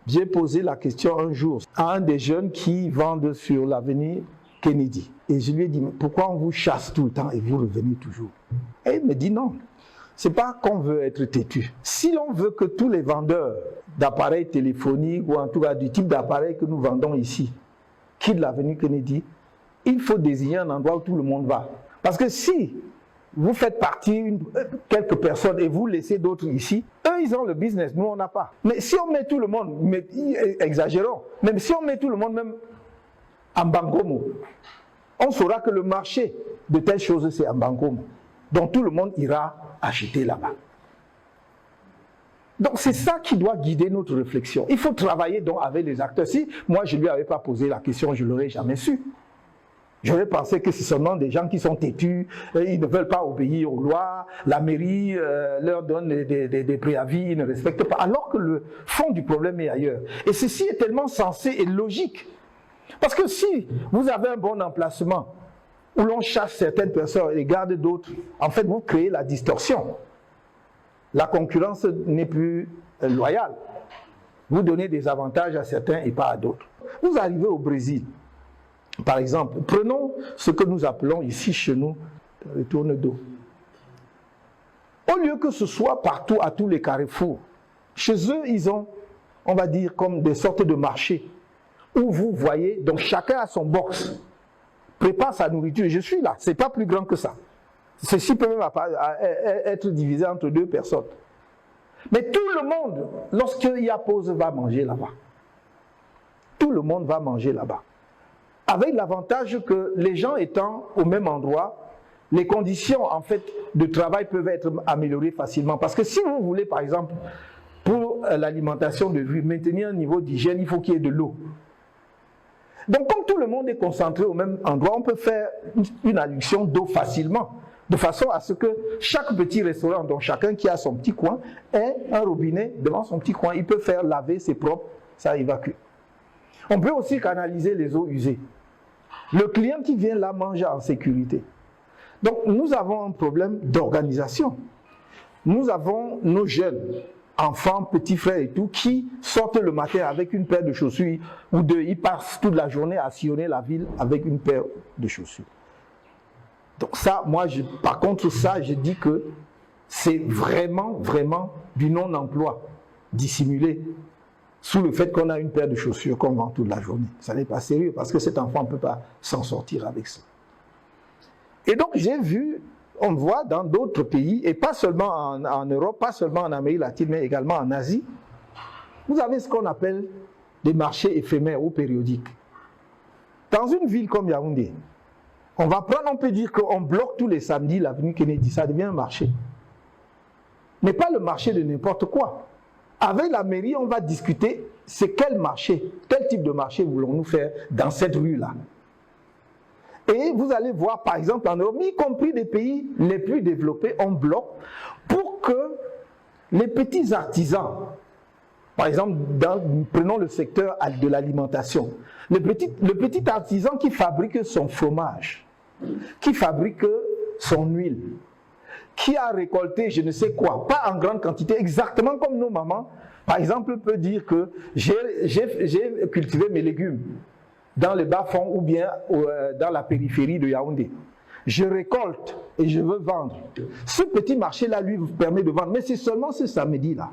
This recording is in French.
J'ai posé la question un jour à un des jeunes qui vendent sur l'avenue Kennedy. Et je lui ai dit, mais pourquoi on vous chasse tout le temps et vous revenez toujours? Et il me dit non, c'est pas qu'on veut être têtu. Si l'on veut que tous les vendeurs d'appareils téléphoniques ou en tout cas du type d'appareil que nous vendons ici quittent l'avenue Kennedy, il faut désigner un endroit où tout le monde va. Parce que si vous faites partir quelques personnes et vous laissez d'autres ici, eux ils ont le business, nous on n'a pas. Mais si on met tout le monde, mais, exagérons, même si on met tout le monde même en Bangomo, on saura que le marché de telles choses c'est en Bangomo. Donc tout le monde ira acheter là-bas. Donc c'est ça qui doit guider notre réflexion. Il faut travailler donc avec les acteurs. Si moi je ne lui avais pas posé la question, je ne l'aurais jamais su. J'aurais pensé que c'est seulement des gens qui sont têtus, ils ne veulent pas obéir aux lois, la mairie leur donne des préavis, ils ne respectent pas, alors que le fond du problème est ailleurs. Et ceci est tellement sensé et logique. Parce que si vous avez un bon emplacement, où l'on chasse certaines personnes et garde d'autres, en fait vous créez la distorsion. La concurrence n'est plus loyale. Vous donnez des avantages à certains et pas à d'autres. Vous arrivez au Brésil. Par exemple, prenons ce que nous appelons ici chez nous le tourne d'eau. Au lieu que ce soit partout à tous les carrefours, chez eux ils ont, on va dire, comme des sortes de marchés où vous voyez, donc chacun a son box, prépare sa nourriture. Je suis là, c'est pas plus grand que ça. Ceci peut même être divisé entre deux personnes. Mais tout le monde, lorsqu'il y a pause, va manger là-bas. Tout le monde va manger là-bas. Avec l'avantage que les gens étant au même endroit, les conditions en fait de travail peuvent être améliorées facilement. Parce que si vous voulez par exemple, pour l'alimentation de vie, maintenir un niveau d'hygiène, il faut qu'il y ait de l'eau. Donc comme tout le monde est concentré au même endroit, on peut faire une adduction d'eau facilement. De façon à ce que chaque petit restaurant, donc chacun qui a son petit coin, ait un robinet devant son petit coin. Il peut faire laver ses propres, ça évacue. On peut aussi canaliser les eaux usées. Le client qui vient là mange en sécurité. Donc nous avons un problème d'organisation. Nous avons nos jeunes, enfants, petits frères et tout, qui sortent le matin avec une paire de chaussures ou deux. Ils passent toute la journée à sillonner la ville avec une paire de chaussures. Donc ça, moi, par contre, ça, je dis que c'est vraiment, vraiment du non-emploi dissimulé sous le fait qu'on a une paire de chaussures qu'on vend toute la journée. Ça n'est pas sérieux parce que cet enfant ne peut pas s'en sortir avec ça. Et donc, j'ai vu, on voit dans d'autres pays, et pas seulement en Europe, pas seulement en Amérique latine, mais également en Asie, vous avez ce qu'on appelle des marchés éphémères ou périodiques. Dans une ville comme Yaoundé, on peut dire qu'on bloque tous les samedis l'avenue Kennedy, ça devient un marché. Mais pas le marché de n'importe quoi. Avec la mairie, on va discuter, c'est quel marché, quel type de marché voulons-nous faire dans cette rue-là. Et vous allez voir, par exemple, en Europe, y compris des pays les plus développés, on bloque pour que les petits artisans, par exemple, prenons le secteur de l'alimentation, le petit artisan qui fabrique son fromage, qui fabrique son huile, qui a récolté je ne sais quoi, pas en grande quantité, exactement comme nos mamans, par exemple, peut dire que j'ai cultivé mes légumes dans les bas-fonds ou bien dans la périphérie de Yaoundé. Je récolte et je veux vendre. Ce petit marché-là lui permet de vendre, mais c'est seulement ce samedi-là.